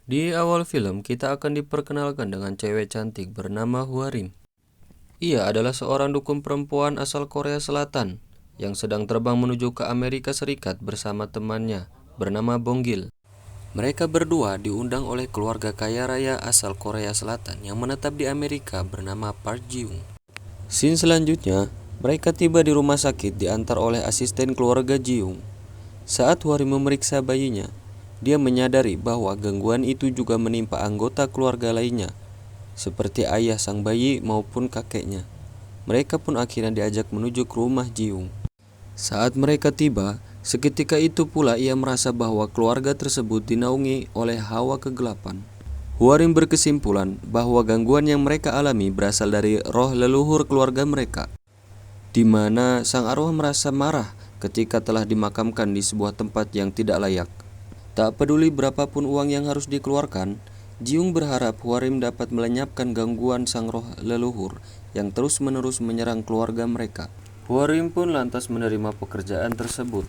Di awal film, kita akan diperkenalkan dengan cewek cantik bernama Hwarim. Ia adalah seorang dukun perempuan asal Korea Selatan yang sedang terbang menuju ke Amerika Serikat bersama temannya bernama Bonggil. Mereka berdua diundang oleh keluarga kaya raya asal Korea Selatan yang menetap di Amerika bernama Park Ji-young. Scene selanjutnya, mereka tiba di rumah sakit diantar oleh asisten keluarga Ji-young. Saat Hwarim memeriksa bayinya, dia menyadari bahwa gangguan itu juga menimpa anggota keluarga lainnya, seperti ayah sang bayi maupun kakeknya. Mereka pun akhirnya diajak menuju ke rumah Ji-young. Saat mereka tiba, seketika itu pula ia merasa bahwa keluarga tersebut dinaungi oleh hawa kegelapan. Hwarim berkesimpulan bahwa gangguan yang mereka alami berasal dari roh leluhur keluarga mereka, di mana sang arwah merasa marah ketika telah dimakamkan di sebuah tempat yang tidak layak. Tak peduli berapapun uang yang harus dikeluarkan, Ji-young berharap Hwarim dapat melenyapkan gangguan sang roh leluhur yang terus-menerus menyerang keluarga mereka. Hwarim pun lantas menerima pekerjaan tersebut.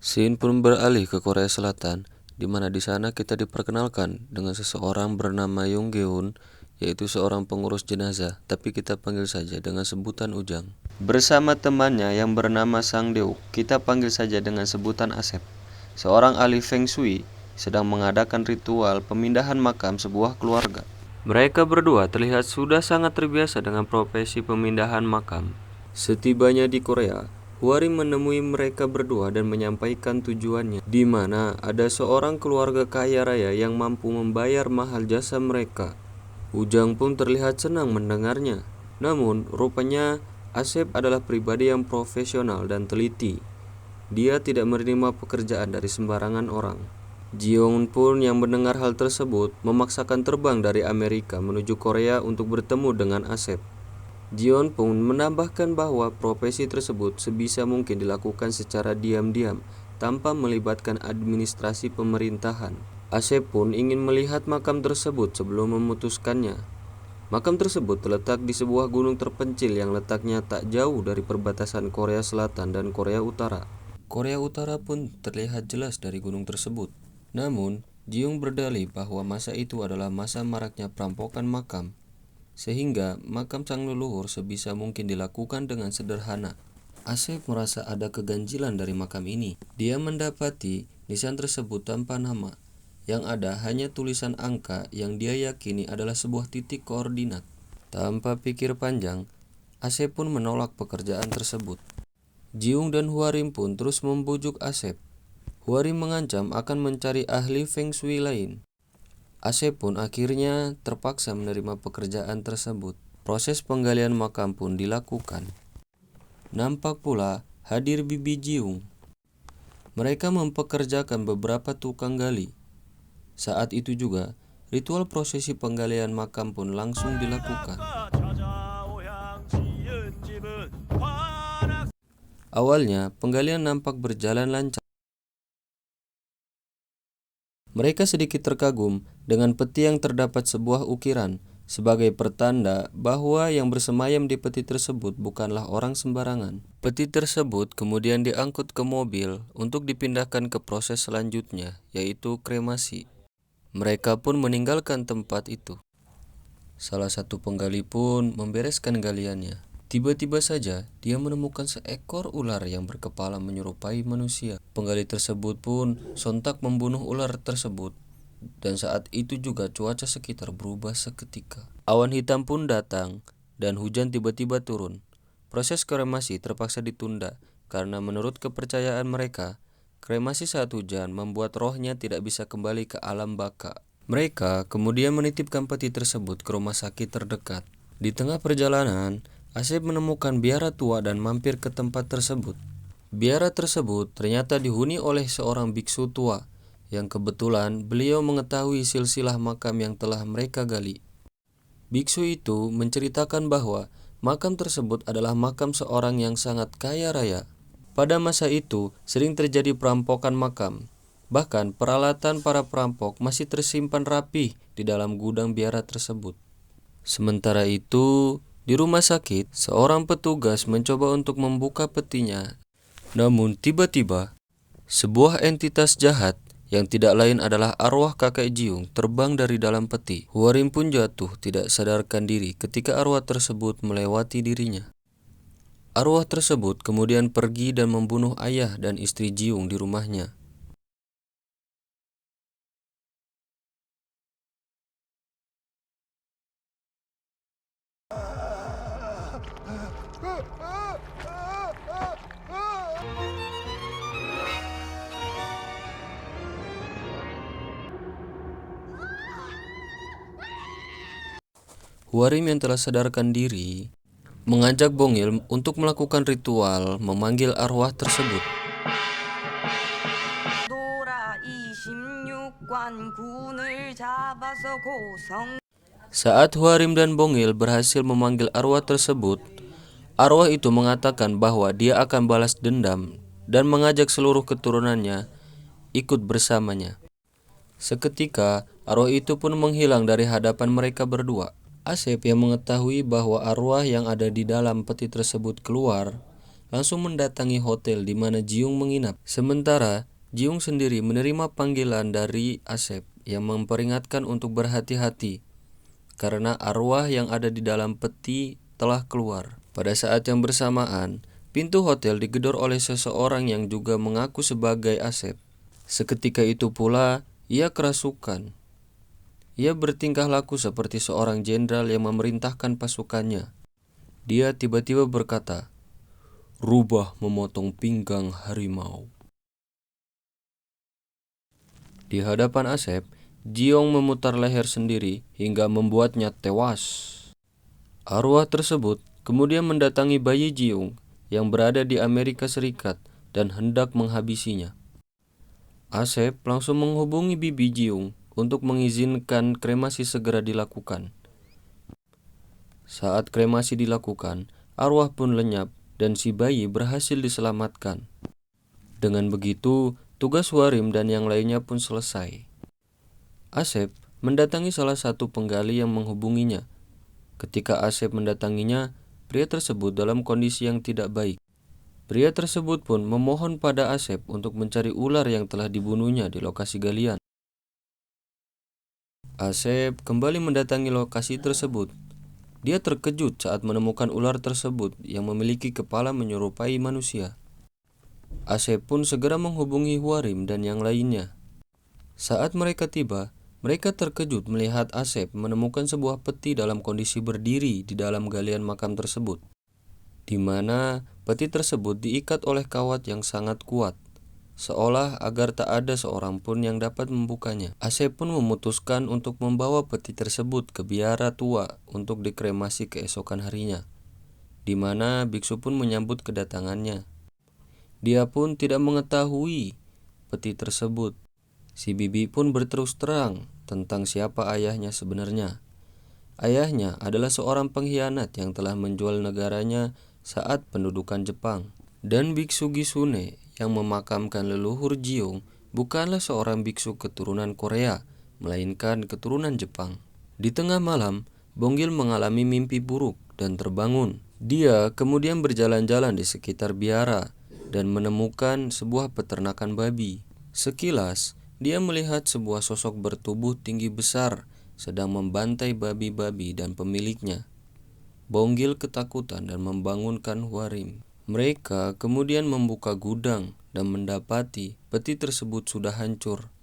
Scene pun beralih ke Korea Selatan, di mana di sana kita diperkenalkan dengan seseorang bernama Young Geun, yaitu seorang pengurus jenazah, tapi kita panggil saja dengan sebutan Ujang. Bersama temannya yang bernama Sang Deuk, kita panggil saja dengan sebutan Asep, seorang ahli Feng Shui, sedang mengadakan ritual pemindahan makam sebuah keluarga. Mereka berdua terlihat sudah sangat terbiasa dengan profesi pemindahan makam. Setibanya di Korea, Hwarim menemui mereka berdua dan menyampaikan tujuannya, di mana ada seorang keluarga kaya raya yang mampu membayar mahal jasa mereka. Ujang pun terlihat senang mendengarnya. Namun, rupanya Asep adalah pribadi yang profesional dan teliti. Dia tidak menerima pekerjaan dari sembarangan orang. Ji-young pun yang mendengar hal tersebut memaksakan terbang dari Amerika menuju Korea untuk bertemu dengan Asep. Ji-young pun menambahkan bahwa profesi tersebut sebisa mungkin dilakukan secara diam-diam tanpa melibatkan administrasi pemerintahan. Asep pun ingin melihat makam tersebut sebelum memutuskannya. Makam tersebut terletak di sebuah gunung terpencil yang letaknya tak jauh dari perbatasan Korea Selatan dan Korea Utara. Korea Utara pun terlihat jelas dari gunung tersebut. Namun, Ji-young berdalih bahwa masa itu adalah masa maraknya perampokan makam, sehingga makam sang leluhur sebisa mungkin dilakukan dengan sederhana. Asep merasa ada keganjilan dari makam ini. Dia mendapati nisan tersebut tanpa nama, yang ada hanya tulisan angka yang dia yakini adalah sebuah titik koordinat. Tanpa pikir panjang, Asep pun menolak pekerjaan tersebut. Ji-young dan Hwarim pun terus membujuk Asep. Hwarim mengancam akan mencari ahli Feng Shui lain. Asep pun akhirnya terpaksa menerima pekerjaan tersebut. Proses penggalian makam pun dilakukan. Nampak pula hadir bibi Ji-young. Mereka mempekerjakan beberapa tukang gali. Saat itu juga, ritual prosesi penggalian makam pun langsung dilakukan. Awalnya, penggalian nampak berjalan lancar. Mereka sedikit terkagum dengan peti yang terdapat sebuah ukiran sebagai pertanda bahwa yang bersemayam di peti tersebut bukanlah orang sembarangan. Peti tersebut kemudian diangkut ke mobil untuk dipindahkan ke proses selanjutnya, yaitu kremasi. Mereka pun meninggalkan tempat itu. Salah satu penggali pun membereskan galiannya. Tiba-tiba saja dia menemukan seekor ular yang berkepala menyerupai manusia. Penggali tersebut pun sontak membunuh ular tersebut, dan saat itu juga cuaca sekitar berubah seketika. Awan hitam pun datang dan hujan tiba-tiba turun. Proses kremasi terpaksa ditunda karena menurut kepercayaan mereka, kremasi saat hujan membuat rohnya tidak bisa kembali ke alam baka. Mereka kemudian menitipkan peti tersebut ke rumah sakit terdekat. Di tengah perjalanan, Asep menemukan biara tua dan mampir ke tempat tersebut. Biara tersebut ternyata dihuni oleh seorang biksu tua, yang kebetulan beliau mengetahui silsilah makam yang telah mereka gali. Biksu itu menceritakan bahwa makam tersebut adalah makam seorang yang sangat kaya raya. Pada masa itu sering terjadi perampokan makam. Bahkan peralatan para perampok masih tersimpan rapih di dalam gudang biara tersebut. Sementara itu, di rumah sakit, seorang petugas mencoba untuk membuka petinya. Namun tiba-tiba, Sebuah entitas jahat yang tidak lain adalah arwah kakek Jiung terbang dari dalam peti. Huarim pun jatuh tidak sadarkan diri ketika arwah tersebut melewati dirinya. Arwah tersebut kemudian pergi dan membunuh ayah dan istri Jiung di rumahnya. Huarim yang telah sadarkan diri mengajak Bongil untuk melakukan ritual memanggil arwah tersebut. Saat Huarim dan Bongil berhasil memanggil arwah tersebut, arwah itu mengatakan bahwa dia akan balas dendam dan mengajak seluruh keturunannya ikut bersamanya. Seketika, arwah itu pun menghilang dari hadapan mereka berdua. Asep yang mengetahui bahwa arwah yang ada di dalam peti tersebut keluar, langsung mendatangi hotel di mana Jiung menginap. Sementara, Jiung sendiri menerima panggilan dari Asep yang memperingatkan untuk berhati-hati karena arwah yang ada di dalam peti telah keluar. Pada saat yang bersamaan, pintu hotel digedor oleh seseorang yang juga mengaku sebagai Asep. Seketika itu pula, ia kerasukan. Ia bertingkah laku seperti seorang jenderal yang memerintahkan pasukannya. Dia tiba-tiba berkata, "Rubah memotong pinggang harimau." Di hadapan Asep, Jiong memutar leher sendiri hingga membuatnya tewas. Arwah tersebut kemudian mendatangi bayi Jiung yang berada di Amerika Serikat dan hendak menghabisinya. Asep langsung menghubungi bibi Jiung untuk mengizinkan kremasi segera dilakukan. Saat kremasi dilakukan, arwah pun lenyap dan si bayi berhasil diselamatkan. Dengan begitu, tugas Huarim dan yang lainnya pun selesai. Asep mendatangi salah satu penggali yang menghubunginya. Ketika Asep mendatanginya, pria tersebut dalam kondisi yang tidak baik. Pria tersebut pun memohon pada Asep untuk mencari ular yang telah dibunuhnya di lokasi galian. Asep kembali mendatangi lokasi tersebut. Dia terkejut saat menemukan ular tersebut yang memiliki kepala menyerupai manusia. Asep pun segera menghubungi Huarim dan yang lainnya. Saat mereka tiba, mereka terkejut melihat Asep menemukan sebuah peti dalam kondisi berdiri di dalam galian makam tersebut, di mana peti tersebut diikat oleh kawat yang sangat kuat, seolah agar tak ada seorang pun yang dapat membukanya. Asep pun memutuskan untuk membawa peti tersebut ke biara tua untuk dikremasi keesokan harinya, di mana biksu pun menyambut kedatangannya. Dia pun tidak mengetahui peti tersebut. Si bibi pun berterus terang tentang siapa ayahnya sebenarnya. Ayahnya adalah seorang pengkhianat yang telah menjual negaranya saat pendudukan Jepang. Dan biksu Gisune yang memakamkan leluhur Jiung bukanlah seorang biksu keturunan Korea, melainkan keturunan Jepang. Di tengah malam, Bonggil mengalami mimpi buruk dan terbangun. Dia kemudian berjalan-jalan di sekitar biara dan menemukan sebuah peternakan babi. Sekilas, dia melihat sebuah sosok bertubuh tinggi besar sedang membantai babi-babi dan pemiliknya. Bonggil ketakutan dan membangunkan Huarim. Mereka kemudian membuka gudang dan mendapati peti tersebut sudah hancur.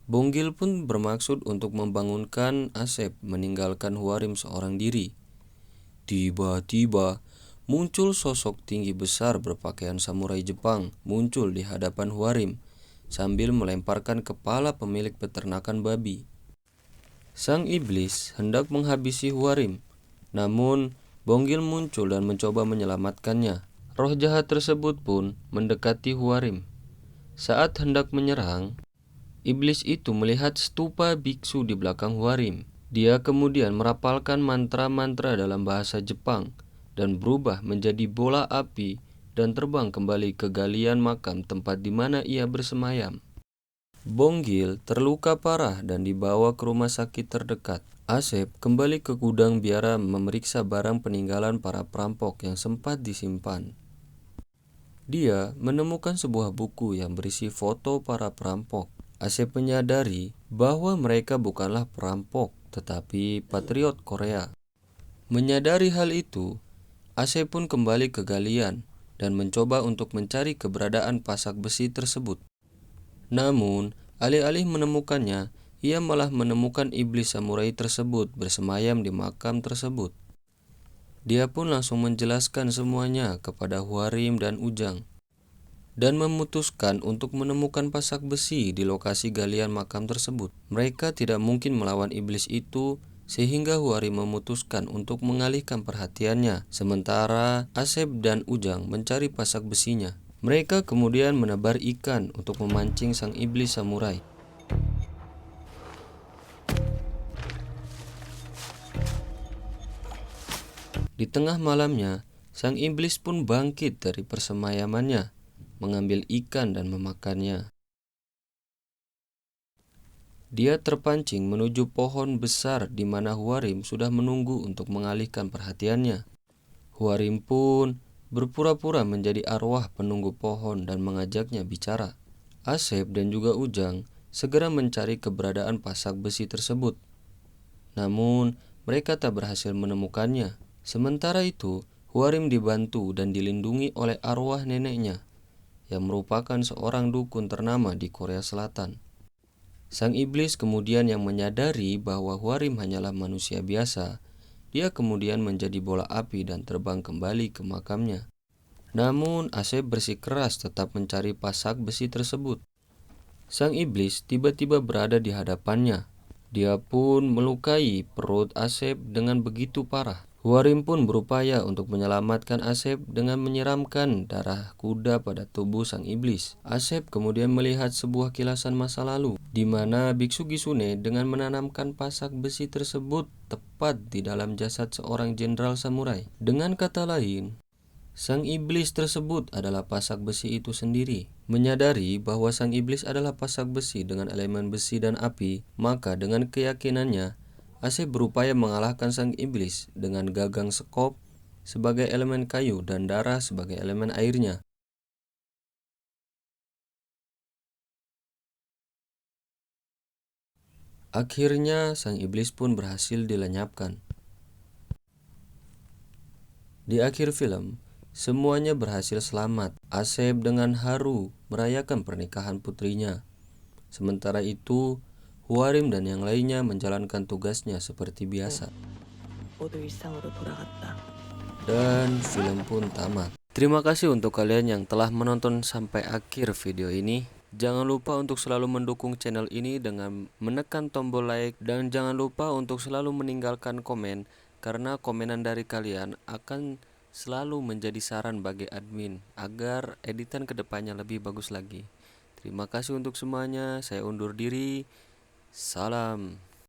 Bonggil pun bermaksud untuk membangunkan Asep meninggalkan Huarim seorang diri. Tiba-tiba muncul sosok tinggi besar berpakaian samurai Jepang muncul di hadapan Huarim sambil melemparkan kepala pemilik peternakan babi. Sang iblis hendak menghabisi Huarim, namun Bonggil muncul dan mencoba menyelamatkannya. Roh jahat tersebut pun mendekati Huarim. Saat hendak menyerang, iblis itu melihat stupa biksu di belakang Huarim. Dia kemudian merapalkan mantra-mantra dalam bahasa Jepang dan berubah menjadi bola api dan terbang kembali ke galian makam tempat di mana ia bersemayam. Bonggil terluka parah dan dibawa ke rumah sakit terdekat. Asep kembali ke gudang biara memeriksa barang peninggalan para perampok yang sempat disimpan. Dia menemukan sebuah buku yang berisi foto para perampok. Asep menyadari bahwa mereka bukanlah perampok, tetapi patriot Korea. Menyadari hal itu, Asep pun kembali ke galian dan mencoba untuk mencari keberadaan pasak besi tersebut. Namun, alih-alih menemukannya, ia malah menemukan iblis samurai tersebut bersemayam di makam tersebut. Dia pun langsung menjelaskan semuanya kepada Hwarim dan Ujang, dan memutuskan untuk menemukan pasak besi di lokasi galian makam tersebut. Mereka tidak mungkin melawan iblis itu, sehingga Hwarim memutuskan untuk mengalihkan perhatiannya, sementara Asep dan Ujang mencari pasak besinya. Mereka kemudian menebar ikan untuk memancing sang iblis samurai. Di tengah malamnya, sang iblis pun bangkit dari persemayamannya, mengambil ikan dan memakannya. Dia terpancing menuju pohon besar di mana Hwarim sudah menunggu untuk mengalihkan perhatiannya. Hwarim pun berpura-pura menjadi arwah penunggu pohon dan mengajaknya bicara. Asep dan juga Ujang segera mencari keberadaan pasak besi tersebut. Namun, mereka tak berhasil menemukannya. Sementara itu, Hwarim dibantu dan dilindungi oleh arwah neneknya, yang merupakan seorang dukun ternama di Korea Selatan. Sang iblis kemudian yang menyadari bahwa Hwarim hanyalah manusia biasa, dia kemudian menjadi bola api dan terbang kembali ke makamnya. Namun, Asep bersikeras tetap mencari pasak besi tersebut. Sang iblis tiba-tiba berada di hadapannya. Dia pun melukai perut Asep dengan begitu parah. Hwarim pun berupaya untuk menyelamatkan Asep dengan menyiramkan darah kuda pada tubuh sang iblis. Asep kemudian melihat sebuah kilasan masa lalu, di mana Biksu Gisune dengan menanamkan pasak besi tersebut tepat di dalam jasad seorang jenderal samurai. Dengan kata lain, sang iblis tersebut adalah pasak besi itu sendiri. Menyadari bahwa sang iblis adalah pasak besi dengan elemen besi dan api, maka dengan keyakinannya, Asep berupaya mengalahkan sang iblis dengan gagang sekop sebagai elemen kayu dan darah sebagai elemen airnya. Akhirnya, sang iblis pun berhasil dilenyapkan. Di akhir film, semuanya berhasil selamat. Asep dengan haru merayakan pernikahan putrinya. Sementara itu, Hwarim dan yang lainnya menjalankan tugasnya seperti biasa. Dan film pun tamat. Terima kasih untuk kalian yang telah menonton sampai akhir video ini. Jangan lupa untuk selalu mendukung channel ini dengan menekan tombol like, dan jangan lupa untuk selalu meninggalkan komen, karena komenan dari kalian akan selalu menjadi saran bagi admin agar editan kedepannya lebih bagus lagi. Terima kasih untuk semuanya. Saya undur diri. Salam.